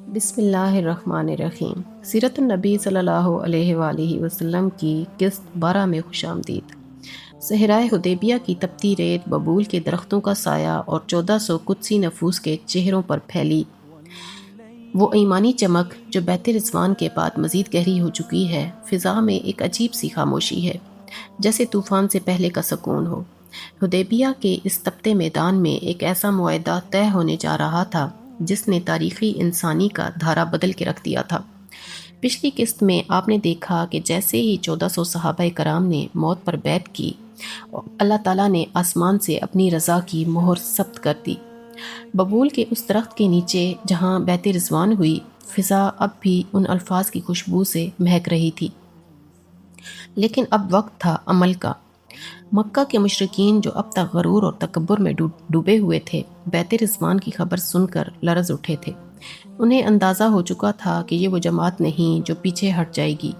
بسم اللہ الرحمن الرحیم۔ سیرت النبی صلی اللہ علیہ وآلہ وسلم کی قسط 12 میں خوش آمدید۔ صحرائے حدیبیہ کی تپتی ریت، ببول کے درختوں کا سایہ اور 1400 قدسی نفوس کے چہروں پر پھیلی وہ ایمانی چمک جو بیت رضوان کے بعد مزید گہری ہو چکی ہے۔ فضا میں ایک عجیب سی خاموشی ہے، جیسے طوفان سے پہلے کا سکون ہو۔ حدیبیہ کے اس تپتے میدان میں ایک ایسا معاہدہ طے ہونے جا رہا تھا جس نے تاریخی انسانی کا دھارا بدل کے رکھ دیا تھا۔ پچھلی قسط میں آپ نے دیکھا کہ جیسے ہی 1400 صحابہ کرام نے موت پر بیعت کی، اللہ تعالیٰ نے آسمان سے اپنی رضا کی مہر ثبت کر دی۔ ببول کے اس درخت کے نیچے جہاں بیعت رضوان ہوئی، فضا اب بھی ان الفاظ کی خوشبو سے مہک رہی تھی، لیکن اب وقت تھا عمل کا۔ مکہ کے مشرکین جو اب تک غرور اور تکبر میں ڈوبے ہوئے تھے، بیعت رضوان کی خبر سن کر لرز اٹھے تھے۔ انہیں اندازہ ہو چکا تھا کہ یہ وہ جماعت نہیں جو پیچھے ہٹ جائے گی،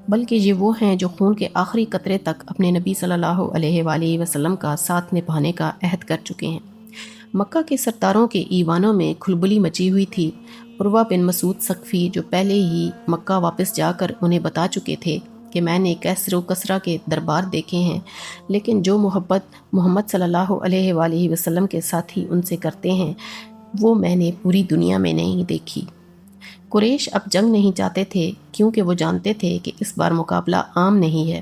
بلکہ یہ وہ ہیں جو خون کے آخری قطرے تک اپنے نبی صلی اللہ علیہ وآلہ وسلم کا ساتھ نبھانے کا عہد کر چکے ہیں۔ مکہ کے سرداروں کے ایوانوں میں کھلبلی مچی ہوئی تھی۔ عروہ بن مسعود ثقفی جو پہلے ہی مکہ واپس جا کر انہیں بتا چکے تھے کہ میں نے کیسر و کسریٰ کے دربار دیکھے ہیں، لیکن جو محبت محمد صلی اللہ علیہ وآلہ وسلم کے ساتھی ان سے کرتے ہیں وہ میں نے پوری دنیا میں نہیں دیکھی۔ قریش اب جنگ نہیں چاہتے تھے کیونکہ وہ جانتے تھے کہ اس بار مقابلہ عام نہیں ہے۔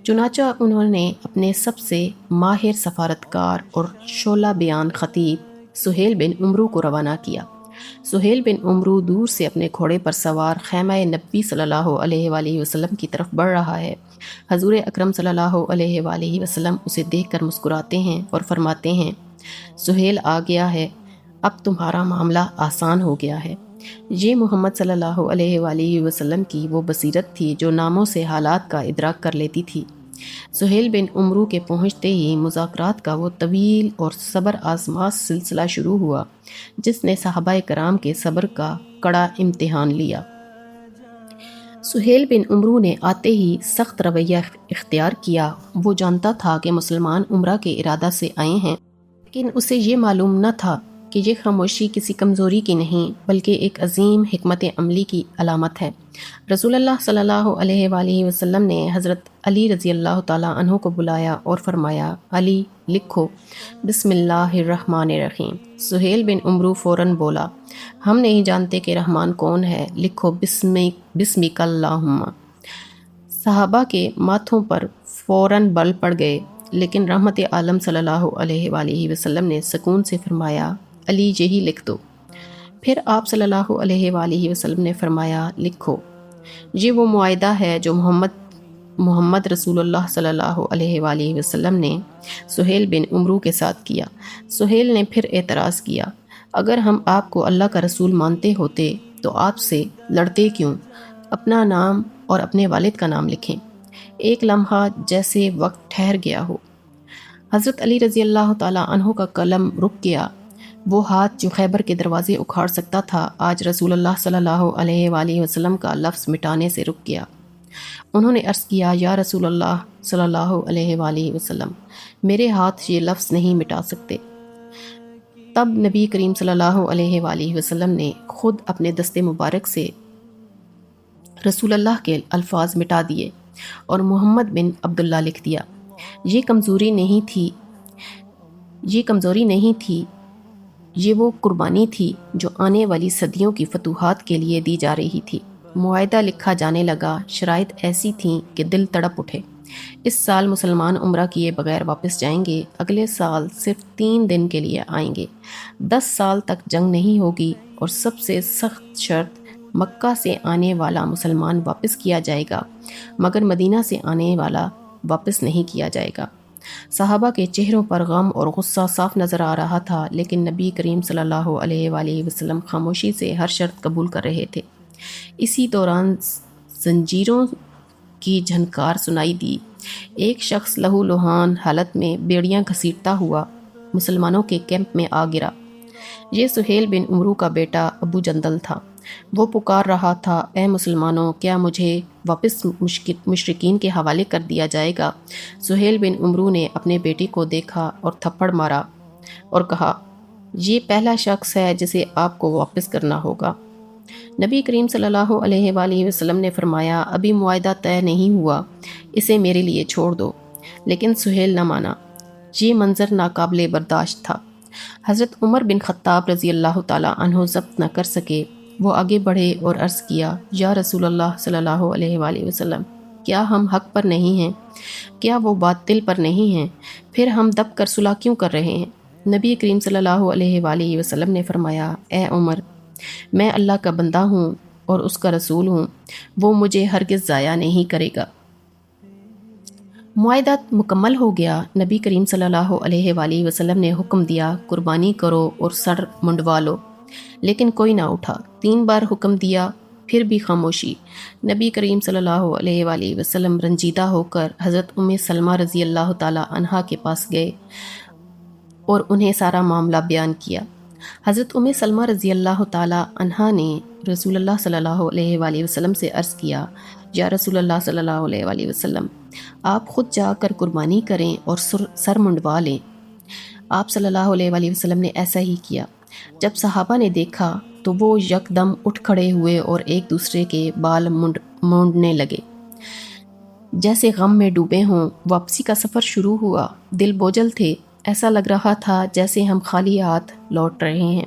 چنانچہ انہوں نے اپنے سب سے ماہر سفارتکار اور شعلہ بیان خطیب سہیل بن عمرو کو روانہ کیا۔ سہیل بن عمرو دور سے اپنے گھوڑے پر سوار خیمہ نبی صلی اللہ علیہ وآلہ وسلم کی طرف بڑھ رہا ہے۔ حضور اکرم صلی اللہ علیہ وآلہ وسلم اسے دیکھ کر مسکراتے ہیں اور فرماتے ہیں، سہیل آ گیا ہے، اب تمہارا معاملہ آسان ہو گیا ہے۔ یہ محمد صلی اللہ علیہ وآلہ وسلم کی وہ بصیرت تھی جو ناموں سے حالات کا ادراک کر لیتی تھی۔ سہیل بن عمرو کے پہنچتے ہی مذاکرات کا وہ طویل اور صبر آزما سلسلہ شروع ہوا جس نے صحابہ کرام کے صبر کا کڑا امتحان لیا۔ سہیل بن عمرو نے آتے ہی سخت رویہ اختیار کیا۔ وہ جانتا تھا کہ مسلمان عمرہ کے ارادہ سے آئے ہیں، لیکن اسے یہ معلوم نہ تھا کہ یہ خاموشی کسی کمزوری کی نہیں بلکہ ایک عظیم حکمت عملی کی علامت ہے۔ رسول اللہ صلی اللہ علیہ وآلہ وسلم نے حضرت علی رضی اللہ تعالیٰ عنہ کو بلایا اور فرمایا، علی لکھو بسم اللہ الرحمن الرحیم۔ سہیل بن عمرو فوراً بولا، ہم نہیں جانتے کہ رحمان کون ہے، لکھو بسمک اللہم۔ صحابہ کے ماتھوں پر فوراً بل پڑ گئے، لیکن رحمت عالم صلی اللہ علیہ وآلہ وسلم نے سکون سے فرمایا، علی یہی لکھ دو۔ پھر آپ صلی اللہ علیہ وآلہ وسلم نے فرمایا، لکھو یہ وہ معاہدہ ہے جو محمد رسول اللہ صلی اللہ علیہ وآلہ وسلم نے سہیل بن عمرو کے ساتھ کیا۔ سہیل نے پھر اعتراض کیا، اگر ہم آپ کو اللہ کا رسول مانتے ہوتے تو آپ سے لڑتے کیوں؟ اپنا نام اور اپنے والد کا نام لکھیں۔ ایک لمحہ جیسے وقت ٹھہر گیا ہو۔ حضرت علی رضی اللہ تعالیٰ عنہ کا قلم رک گیا۔ وہ ہاتھ جو خیبر کے دروازے اکھاڑ سکتا تھا آج رسول اللہ صلی اللہ علیہ وآلہ وسلم کا لفظ مٹانے سے رک گیا۔ انہوں نے عرض کیا، یا رسول اللہ صلی اللہ علیہ وآلہ وسلم، میرے ہاتھ یہ لفظ نہیں مٹا سکتے۔ تب نبی کریم صلی اللہ علیہ وآلہ وسلم نے خود اپنے دست مبارک سے رسول اللہ کے الفاظ مٹا دیے اور محمد بن عبداللہ لکھ دیا۔ یہ کمزوری نہیں تھی، یہ وہ قربانی تھی جو آنے والی صدیوں کی فتوحات کے لیے دی جا رہی تھی۔ معاہدہ لکھا جانے لگا، شرائط ایسی تھیں کہ دل تڑپ اٹھے۔ اس سال مسلمان عمرہ کیے بغیر واپس جائیں گے، اگلے سال صرف 3 دن کے لیے آئیں گے، 10 سال تک جنگ نہیں ہوگی، اور سب سے سخت شرط، مکہ سے آنے والا مسلمان واپس کیا جائے گا مگر مدینہ سے آنے والا واپس نہیں کیا جائے گا۔ صحابہ کے چہروں پر غم اور غصہ صاف نظر آ رہا تھا، لیکن نبی کریم صلی اللہ علیہ وآلہ وسلم خاموشی سے ہر شرط قبول کر رہے تھے۔ اسی دوران زنجیروں کی جھنکار سنائی دی۔ ایک شخص لہو لہان حالت میں بیڑیاں گھسیٹتا ہوا مسلمانوں کے کیمپ میں آ گرا۔ یہ سہیل بن عمرو کا بیٹا ابو جندل تھا۔ وہ پکار رہا تھا، اے مسلمانوں، کیا مجھے واپس مشرکین کے حوالے کر دیا جائے گا؟ سہیل بن عمرو نے اپنے بیٹے کو دیکھا اور تھپڑ مارا اور کہا، یہ پہلا شخص ہے جسے آپ کو واپس کرنا ہوگا۔ نبی کریم صلی اللہ علیہ وآلہ وسلم نے فرمایا ابھی معاہدہ طے نہیں ہوا، اسے میرے لیے چھوڑ دو، لیکن سہیل نہ مانا۔ یہ منظر ناقابل برداشت تھا۔ حضرت عمر بن خطاب رضی اللہ تعالیٰ عنہ ضبط نہ کر سکے، وہ آگے بڑھے اور عرض کیا یا رسول اللہ صلی اللہ علیہ وآلہ وسلم، کیا ہم حق پر نہیں ہیں؟ کیا وہ باطل پر نہیں ہیں؟ پھر ہم دب کر صلح کیوں کر رہے ہیں؟ نبی کریم صلی اللہ علیہ وآلہ وسلم نے فرمایا اے عمر، میں اللہ کا بندہ ہوں اور اس کا رسول ہوں، وہ مجھے ہرگز ضائع نہیں کرے گا۔ معاہدہ مکمل ہو گیا۔ نبی کریم صلی اللہ علیہ وآلہ وسلم نے حکم دیا قربانی کرو اور سر منڈوا لو، لیکن کوئی نہ اٹھا۔ 3 بار حکم دیا، پھر بھی خاموشی۔ نبی کریم صلی اللہ علیہ وآلہ وسلم رنجیدہ ہو کر حضرت ام سلمہ رضی اللہ تعالیٰ عنہا کے پاس گئے اور انہیں سارا معاملہ بیان کیا۔ حضرت ام سلمہ رضی اللہ تعالیٰ عنہا نے رسول اللہ صلی اللہ علیہ وآلہ وسلم سے عرض کیا یا رسول اللہ صلی اللہ علیہ وآلہ وسلم، آپ خود جا کر قربانی کریں اور سر منڈوا لیں۔ آپ صلی اللہ علیہ وآلہ وسلم نے ایسا ہی کیا۔ جب صحابہ نے دیکھا تو وہ یکدم اٹھ کھڑے ہوئے اور ایک دوسرے کے بال مونڈنے لگے، جیسے غم میں ڈوبے ہوں۔ واپسی کا سفر شروع ہوا، دل بوجھل تھے، ایسا لگ رہا تھا جیسے ہم خالی ہاتھ لوٹ رہے ہیں،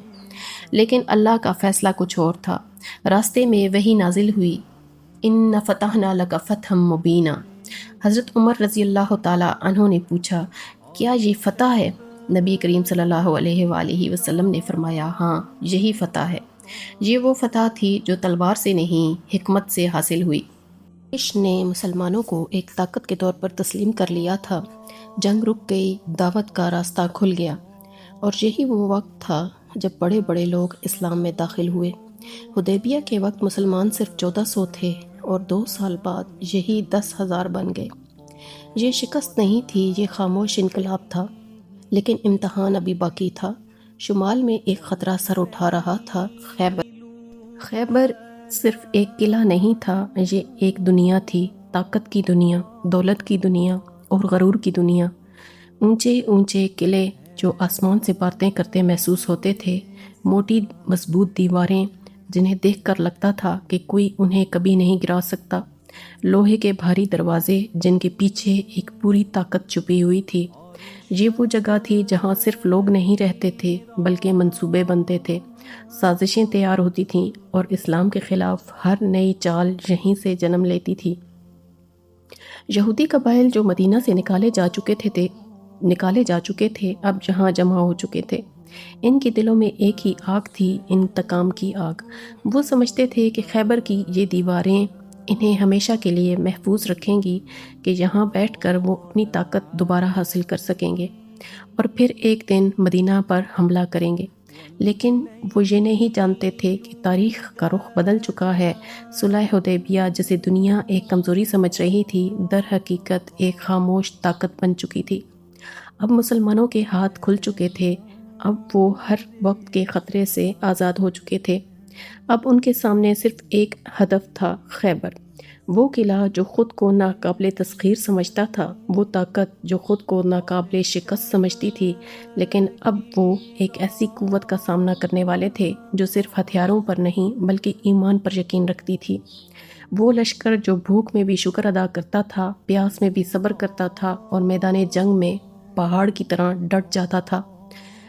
لیکن اللہ کا فیصلہ کچھ اور تھا۔ راستے میں وحی نازل ہوئی، ان فتحنا لک فتحا مبینا۔ حضرت عمر رضی اللہ تعالیٰ عنہ نے پوچھا کیا یہ فتح ہے؟ نبی کریم صلی اللہ علیہ وآلہ وسلم نے فرمایا ہاں، یہی فتح ہے۔ یہ وہ فتح تھی جو تلوار سے نہیں، حکمت سے حاصل ہوئی۔ قریش نے مسلمانوں کو ایک طاقت کے طور پر تسلیم کر لیا تھا۔ جنگ رک گئی، دعوت کا راستہ کھل گیا، اور یہی وہ وقت تھا جب بڑے بڑے لوگ اسلام میں داخل ہوئے۔ حدیبیہ کے وقت مسلمان صرف 1400 تھے اور 2 سال بعد یہی 10,000 بن گئے۔ یہ شکست نہیں تھی، یہ خاموش انقلاب تھا، لیکن امتحان ابھی باقی تھا۔ شمال میں ایک خطرہ سر اٹھا رہا تھا، خیبر صرف ایک قلعہ نہیں تھا، یہ ایک دنیا تھی، طاقت کی دنیا، دولت کی دنیا اور غرور کی دنیا۔ اونچے اونچے قلعے جو آسمان سے باتیں کرتے محسوس ہوتے تھے، موٹی مضبوط دیواریں جنہیں دیکھ کر لگتا تھا کہ کوئی انہیں کبھی نہیں گرا سکتا، لوہے کے بھاری دروازے جن کے پیچھے ایک پوری طاقت چھپی ہوئی تھی۔ یہ وہ جگہ تھی جہاں صرف لوگ نہیں رہتے تھے بلکہ منصوبے بنتے تھے، سازشیں تیار ہوتی تھیں، اور اسلام کے خلاف ہر نئی چال یہیں سے جنم لیتی تھی۔ یہودی قبائل جو مدینہ سے نکالے جا چکے تھے اب یہاں جمع ہو چکے تھے۔ ان کے دلوں میں ایک ہی آگ تھی، انتقام کی آگ۔ وہ سمجھتے تھے کہ خیبر کی یہ دیواریں انہیں ہمیشہ کے لیے محفوظ رکھیں گی، کہ یہاں بیٹھ کر وہ اپنی طاقت دوبارہ حاصل کر سکیں گے اور پھر ایک دن مدینہ پر حملہ کریں گے۔ لیکن وہ یہ نہیں جانتے تھے کہ تاریخ کا رخ بدل چکا ہے۔ صلح حدیبیہ جسے دنیا ایک کمزوری سمجھ رہی تھی، در حقیقت ایک خاموش طاقت بن چکی تھی۔ اب مسلمانوں کے ہاتھ کھل چکے تھے، اب وہ ہر وقت کے خطرے سے آزاد ہو چکے تھے۔ اب ان کے سامنے صرف ایک ہدف تھا، خیبر، وہ قلعہ جو خود کو ناقابل تسخیر سمجھتا تھا، وہ طاقت جو خود کو ناقابل شکست سمجھتی تھی۔ لیکن اب وہ ایک ایسی قوت کا سامنا کرنے والے تھے جو صرف ہتھیاروں پر نہیں بلکہ ایمان پر یقین رکھتی تھی۔ وہ لشکر جو بھوک میں بھی شکر ادا کرتا تھا، پیاس میں بھی صبر کرتا تھا اور میدان جنگ میں پہاڑ کی طرح ڈٹ جاتا تھا۔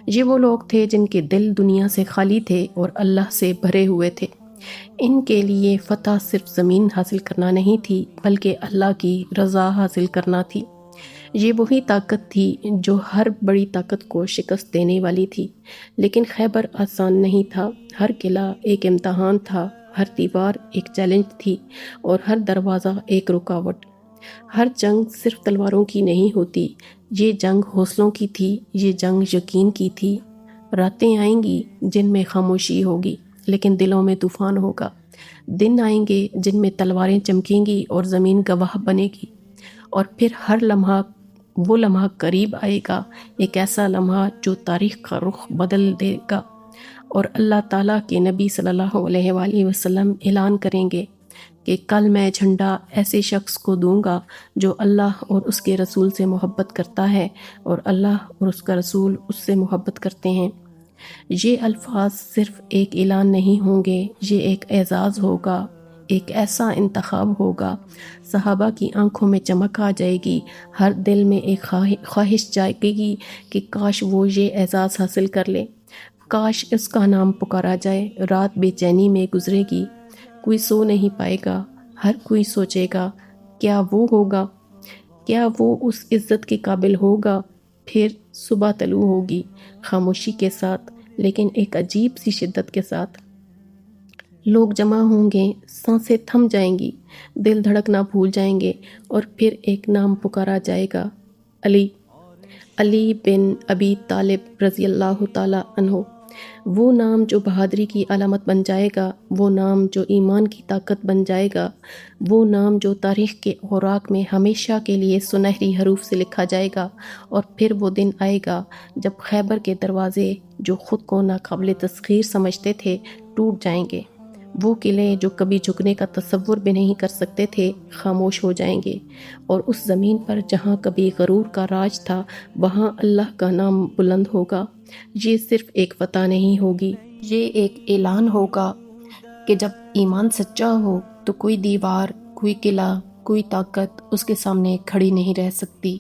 یہ وہ لوگ تھے جن کے دل دنیا سے خالی تھے اور اللہ سے بھرے ہوئے تھے۔ ان کے لیے فتح صرف زمین حاصل کرنا نہیں تھی بلکہ اللہ کی رضا حاصل کرنا تھی۔ یہ وہی طاقت تھی جو ہر بڑی طاقت کو شکست دینے والی تھی۔ لیکن خیبر آسان نہیں تھا۔ ہر قلعہ ایک امتحان تھا، ہر دیوار ایک چیلنج تھی اور ہر دروازہ ایک رکاوٹ۔ ہر جنگ صرف تلواروں کی نہیں ہوتی، یہ جنگ حوصلوں کی تھی، یہ جنگ یقین کی تھی۔ راتیں آئیں گی جن میں خاموشی ہوگی لیکن دلوں میں طوفان ہوگا۔ دن آئیں گے جن میں تلواریں چمکیں گی اور زمین گواہ بنے گی، اور پھر ہر لمحہ وہ لمحہ قریب آئے گا، ایک ایسا لمحہ جو تاریخ کا رخ بدل دے گا، اور اللہ تعالیٰ کے نبی صلی اللہ علیہ وآلہ وسلم اعلان کریں گے کہ کل میں جھنڈا ایسے شخص کو دوں گا جو اللہ اور اس کے رسول سے محبت کرتا ہے اور اللہ اور اس کا رسول اس سے محبت کرتے ہیں۔ یہ الفاظ صرف ایک اعلان نہیں ہوں گے، یہ ایک اعزاز ہوگا، ایک ایسا انتخاب ہوگا۔ صحابہ کی آنکھوں میں چمک آ جائے گی، ہر دل میں ایک خواہش جاگے گی کہ کاش وہ یہ اعزاز حاصل کر لے، کاش اس کا نام پکارا جائے۔ رات بے چینی میں گزرے گی، کوئی سو نہیں پائے گا، ہر کوئی سوچے گا کیا وہ ہوگا، کیا وہ اس عزت کے قابل ہوگا۔ پھر صبح طلوع ہوگی، خاموشی کے ساتھ لیکن ایک عجیب سی شدت کے ساتھ۔ لوگ جمع ہوں گے، سانسیں تھم جائیں گی، دل دھڑکنا بھول جائیں گے، اور پھر ایک نام پکارا جائے گا، علی، علی بن ابی طالب رضی اللہ تعالی عنہ۔ وہ نام جو بہادری کی علامت بن جائے گا، وہ نام جو ایمان کی طاقت بن جائے گا، وہ نام جو تاریخ کے اوراق میں ہمیشہ کے لیے سنہری حروف سے لکھا جائے گا۔ اور پھر وہ دن آئے گا جب خیبر کے دروازے جو خود کو ناقابل تسخیر سمجھتے تھے ٹوٹ جائیں گے، وہ قلعے جو کبھی جھکنے کا تصور بھی نہیں کر سکتے تھے خاموش ہو جائیں گے، اور اس زمین پر جہاں کبھی غرور کا راج تھا وہاں اللہ کا نام بلند ہوگا۔ یہ صرف ایک فتح نہیں ہوگی، یہ ایک اعلان ہوگا کہ جب ایمان سچا ہو تو کوئی دیوار، کوئی قلعہ، کوئی طاقت اس کے سامنے کھڑی نہیں رہ سکتی۔